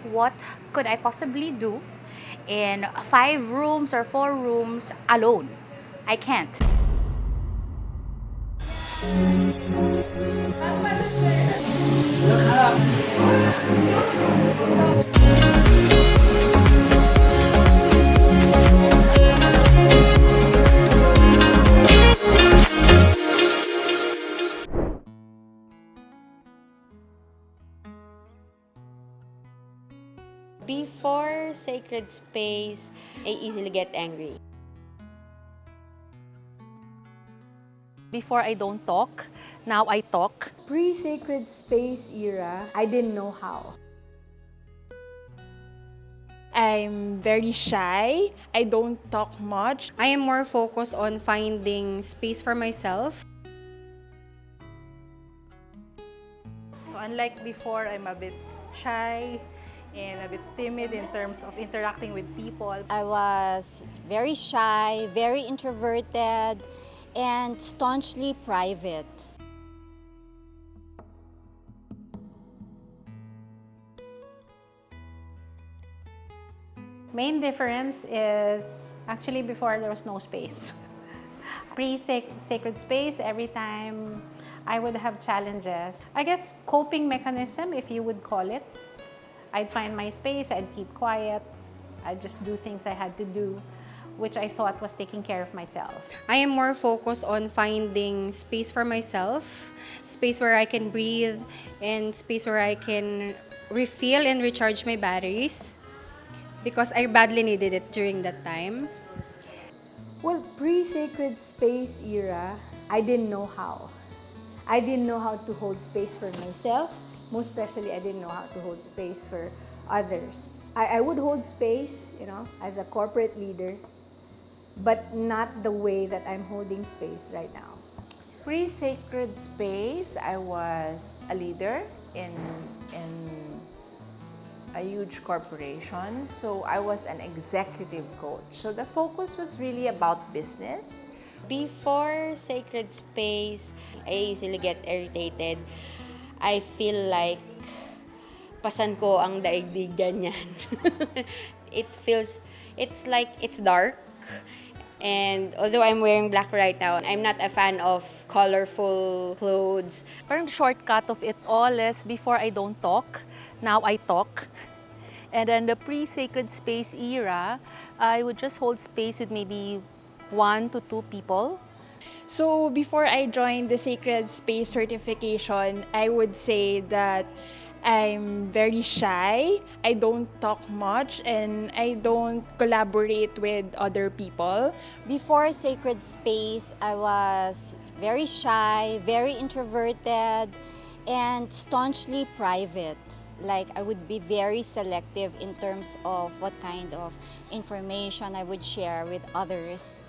what could I possibly do in 5 rooms or 4 rooms alone? I can't. Before Sacred Space, I easily get angry. Before I don't talk, now I talk. Pre-Sacred Space era, I didn't know how. I'm very shy. I don't talk much. I am more focused on finding space for myself. So unlike before, I'm a bit shy and a bit timid in terms of interacting with people. I was very shy, very introverted, and staunchly private. Main difference is actually before there was no space. Pre-Sacred Space, every time I would have challenges. I guess coping mechanism, if you would call it. I'd find my space, I'd keep quiet, I'd just do things I had to do, which I thought was taking care of myself. I am more focused on finding space for myself, space where I can breathe, and space where I can refill and recharge my batteries because I badly needed it during that time. Well, pre-Sacred Space era, I didn't know how. I didn't know how to hold space for myself. Most especially, I didn't know how to hold space for others. I would hold space, as a corporate leader, but not the way that I'm holding space right now. Pre-Sacred Space, I was a leader in a huge corporation. So I was an executive coach. So the focus was really about business. Before Sacred Space, I easily get irritated. I feel like pasan ko ang daigdig ganyan. It's like it's dark. And although I'm wearing black right now, I'm not a fan of colorful clothes. Parang the shortcut of it all is before I don't talk, now I talk. And then the pre-Sacred Space era, I would just hold space with maybe 1 to 2 people. So before I joined the Sacred Space Certification, I would say that I'm very shy. I don't talk much and I don't collaborate with other people. Before Sacred Space, I was very shy, very introverted, and staunchly private. Like, I would be very selective in terms of what kind of information I would share with others.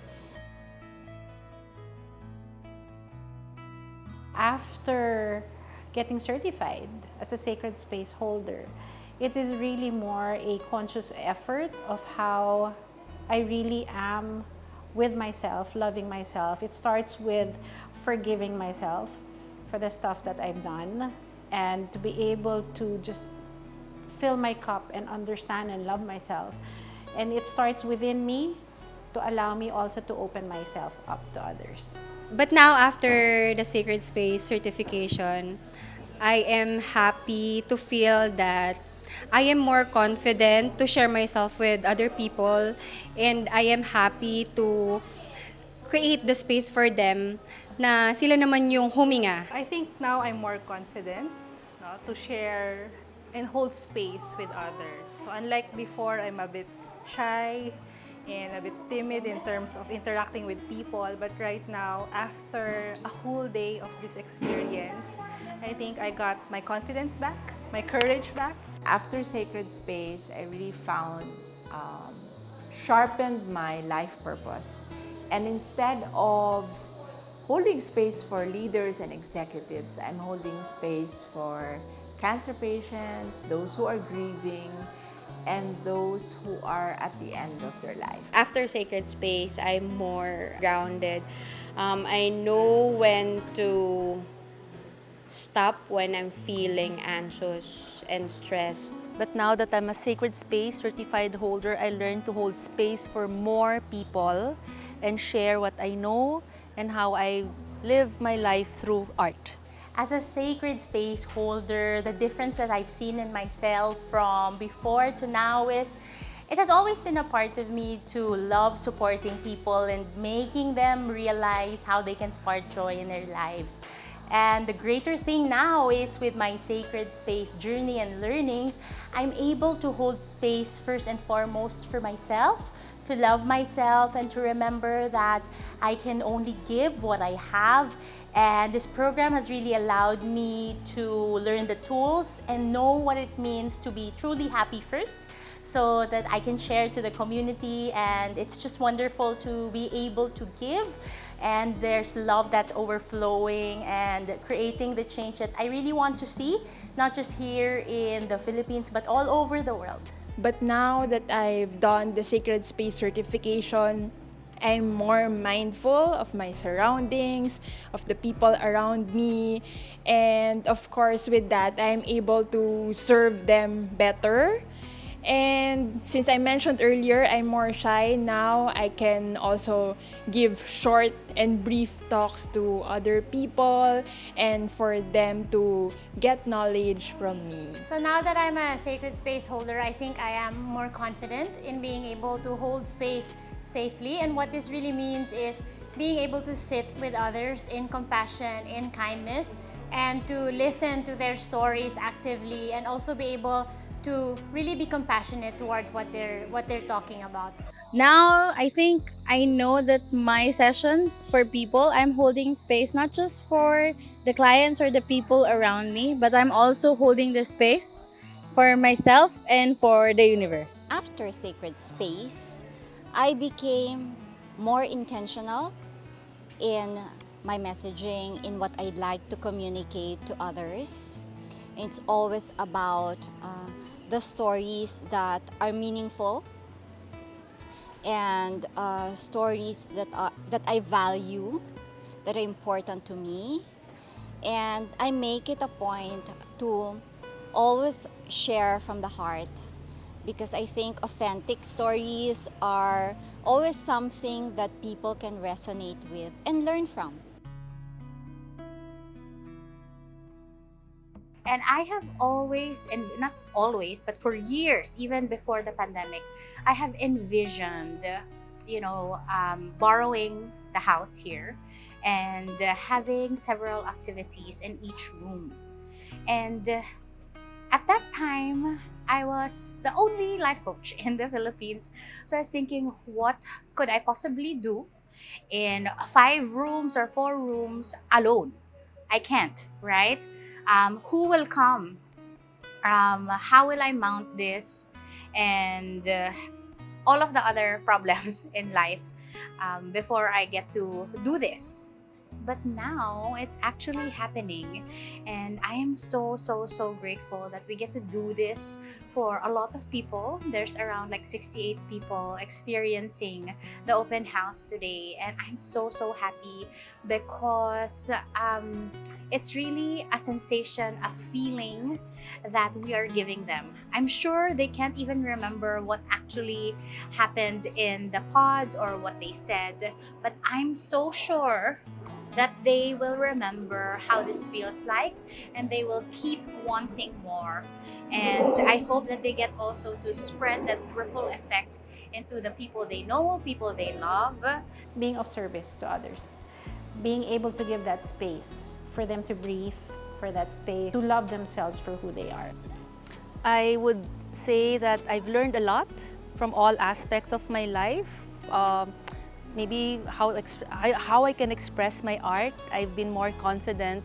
After getting certified as a Sacred Space holder, it is really more a conscious effort of how I really am with myself, loving myself. It starts with forgiving myself for the stuff that I've done and to be able to just fill my cup and understand and love myself. And it starts within me to allow me also to open myself up to others. But now, after the Sacred Space certification, I am happy to feel that I am more confident to share myself with other people, and I am happy to create the space for them na sila naman yung huminga. I think now I'm more confident, no, to share and hold space with others. So unlike before, I'm a bit shy and a bit timid in terms of interacting with people. But right now, after a whole day of this experience, I think I got my confidence back, my courage back. After Sacred Space, I really found, sharpened my life purpose. And instead of holding space for leaders and executives, I'm holding space for cancer patients, those who are grieving, and those who are at the end of their life. After Sacred Space, I'm more grounded. I know when to stop when I'm feeling anxious and stressed. But now that I'm a Sacred Space certified holder, I learned to hold space for more people and share what I know and how I live my life through art. As a sacred space holder, the difference that I've seen in myself from before to now is it has always been a part of me to love supporting people and making them realize how they can spark joy in their lives. And the greater thing now is with my sacred space journey and learnings, I'm able to hold space first and foremost for myself, to love myself and to remember that I can only give what I have. And this program has really allowed me to learn the tools and know what it means to be truly happy first, so that I can share to the community. And it's just wonderful to be able to give. And there's love that's overflowing and creating the change that I really want to see, not just here in the Philippines, but all over the world. But now that I've done the Sacred Space certification, I'm more mindful of my surroundings, of the people around me, and of course with that, I'm able to serve them better. And since I mentioned earlier, I'm more shy now, I can also give short and brief talks to other people and for them to get knowledge from me. So now that I'm a sacred space holder, I think I am more confident in being able to hold space safely. And what this really means is being able to sit with others in compassion, in kindness, and to listen to their stories actively, and also be able to really be compassionate towards what they're talking about. Now, I think I know that my sessions for people, I'm holding space not just for the clients or the people around me, but I'm also holding the space for myself and for the universe. After Sacred Space, I became more intentional in my messaging, in what I'd like to communicate to others. It's always about the stories that are meaningful and stories that I value, that are important to me. And I make it a point to always share from the heart, because I think authentic stories are always something that people can resonate with and learn from. And I have always, and not always, but for years, even before the pandemic, I have envisioned, borrowing the house here and having several activities in each room. And at that time, I was the only life coach in the Philippines. So I was thinking, what could I possibly do in 5 rooms or 4 rooms alone? I can't, right? Who will come? How will I mount this? And all of the other problems in life before I get to do this. But now it's actually happening, and I am so grateful that we get to do this for a lot of people. There's around like 68 people experiencing the open house today, and I'm so happy because it's really a sensation, a feeling that we are giving them. I'm sure they can't even remember what actually happened in the pods or what they said, but I'm so sure that they will remember how this feels like, and they will keep wanting more. And I hope that they get also to spread that ripple effect into the people they know, people they love. Being of service to others, being able to give that space for them to breathe, for that space to love themselves for who they are. I would say that I've learned a lot from all aspects of my life. Maybe how I can express my art. I've been more confident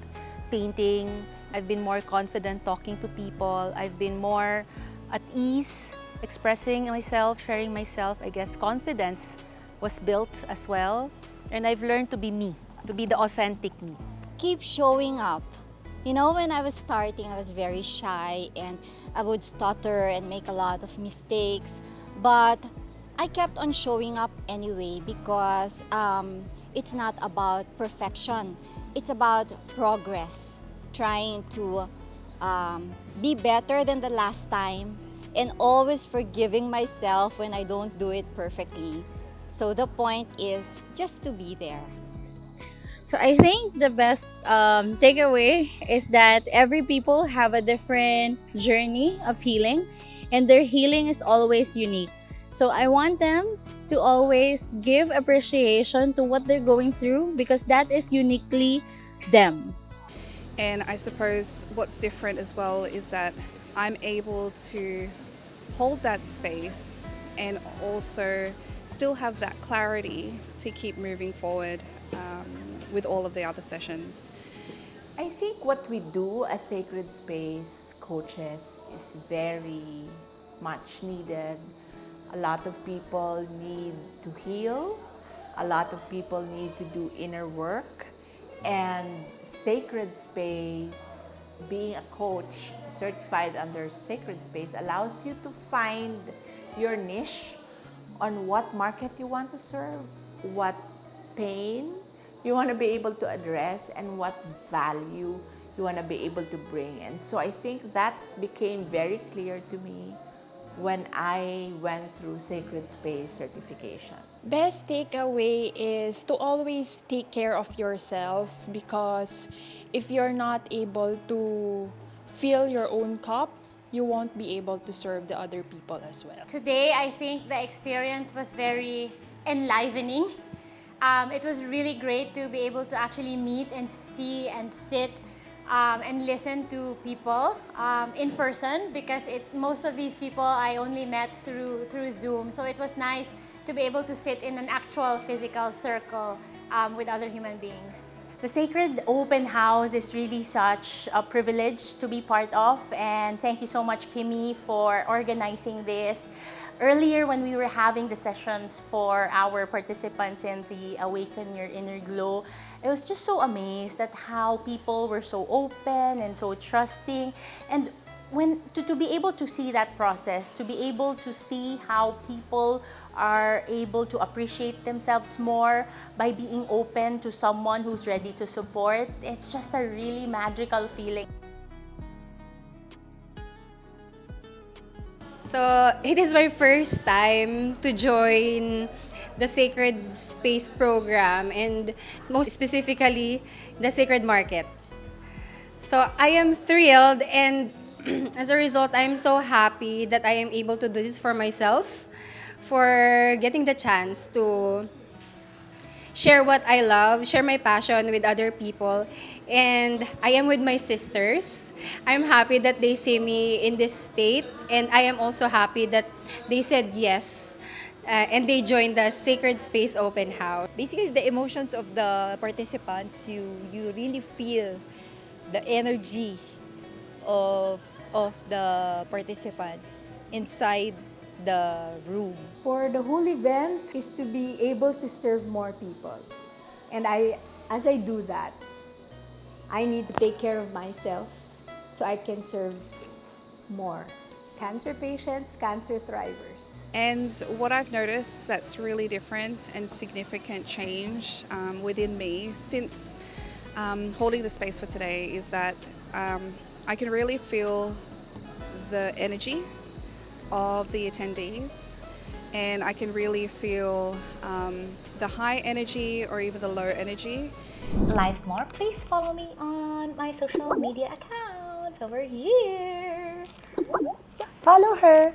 painting. I've been more confident talking to people. I've been more at ease expressing myself, sharing myself. I guess confidence was built as well. And I've learned to be me, to be the authentic me. Keep showing up. You know, when I was starting, I was very shy and I would stutter and make a lot of mistakes. But I kept on showing up anyway, because it's not about perfection. It's about progress. trying to be better than the last time, and always forgiving myself when I don't do it perfectly. So the point is just to be there. So I think the best takeaway is that every people have a different journey of healing, and their healing is always unique. So I want them to always give appreciation to what they're going through, because that is uniquely them. And I suppose what's different as well is that I'm able to hold that space and also still have that clarity to keep moving forward with all of the other sessions. I think what we do as Sacred Space coaches is very much needed. A lot of people need to heal. A lot of people need to do inner work. And Sacred Space, being a coach certified under Sacred Space, allows you to find your niche on what market you want to serve, what pain you want to be able to address, and what value you want to be able to bring. And so I think that became very clear to me when I went through Sacred Space Certification. Best takeaway is to always take care of yourself, because if you're not able to fill your own cup, you won't be able to serve the other people as well. Today, I think the experience was very enlivening. It was really great to be able to actually meet and see and sit and listen to people in person, because most of these people I only met through Zoom. So it was nice to be able to sit in an actual physical circle with other human beings. The Sacred Open House is really such a privilege to be part of, and thank you so much, Kimmy, for organizing this. Earlier, when we were having the sessions for our participants in the Awaken Your Inner Glow, I was just so amazed at how people were so open and so trusting. And to be able to see that process, to be able to see how people are able to appreciate themselves more by being open to someone who's ready to support, it's just a really magical feeling. So it is my first time to join the Sacred Space program, and most specifically the Sacred Market. So I am thrilled, and as a result, I'm so happy that I am able to do this for myself, for getting the chance to share what I love, share my passion with other people. And I am with my sisters. I'm happy that they see me in this state, and I am also happy that they said yes and they joined the Sacred Space Open House. Basically, the emotions of the participants, you really feel the energy of the participants inside the room. For the whole event is to be able to serve more people. And as I do that, I need to take care of myself so I can serve more cancer patients, cancer thrivers. And what I've noticed that's really different and significant change within me since holding the space for today is that I can really feel the energy of the attendees, and I can really feel the high energy or even the low energy. Life more, please follow me on my social media accounts over here. Follow her.